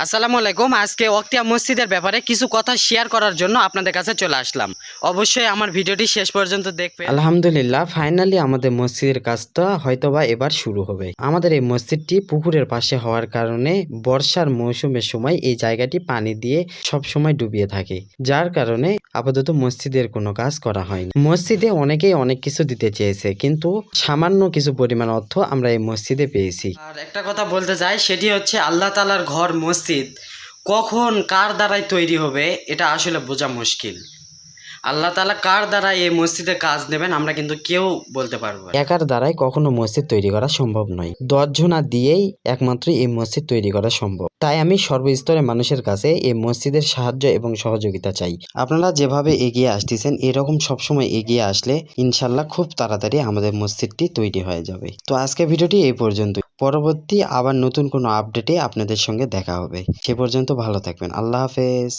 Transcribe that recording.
আসসালামু আলাইকুম। আজকে ওয়াক্তিয়া মসজিদের ব্যাপারে কিছু কথা শেয়ার করার জন্য আপনাদের কাছে চলে আসলাম। অবশ্যই আমার ভিডিওটি শেষ পর্যন্ত দেখবেন। আলহামদুলিল্লাহ, ফাইনালি আমাদের মসজিদের কাজটা হয়তোবা এবার শুরু হবে। আমাদের এই মসজিদটি পুকুরের পাশে হওয়ার কারণে বর্ষার মৌসুমের সময় এই জায়গাটি পানি দিয়ে সব সময় ডুবিয়ে থাকে, যার কারণে আপাতত মসজিদের কোনো কাজ করা হয়নি। মসজিদে অনেকেই অনেক কিছু দিতে চেয়েছে, কিন্তু সামান্য কিছু পরিমাণ অর্থ আমরা এই মসজিদে পেয়েছি। আর একটা কথা বলতে চাই, সেটি হচ্ছে আল্লাহ তাআলার ঘর মসজিদ কখন কার দ্বারাই তৈরি হবে এটা আসলে বোঝা মুশকিল। আল্লাহ তাআলা কার দ্বারা এই মসজিদে কাজ নেবেন আমরা কিন্তু কেউ বলতে পারবো না। একার দ্বারাই কখনো মসজিদ তৈরি করা সম্ভব নয়। 10 জনা দিয়েই একমাত্র এই মসজিদ তৈরি করা সম্ভব। তাই আমি সর্বস্তরের মানুষের কাছে এই মসজিদের সাহায্য এবং সহযোগিতা চাই। আপনারা যেভাবে এগিয়ে আসতেছেন এরকম সবসময় এগিয়ে আসলে ইনশাল্লাহ খুব তাড়াতাড়ি আমাদের মসজিদটি তৈরি হয়ে যাবে। তো আজকে ভিডিওটি এই পর্যন্ত। পরবর্তী আবার নতুন কোনো আপডেটে আপনাদের সঙ্গে দেখা হবে। সে পর্যন্ত ভালো থাকবেন। আল্লাহ হাফেজ।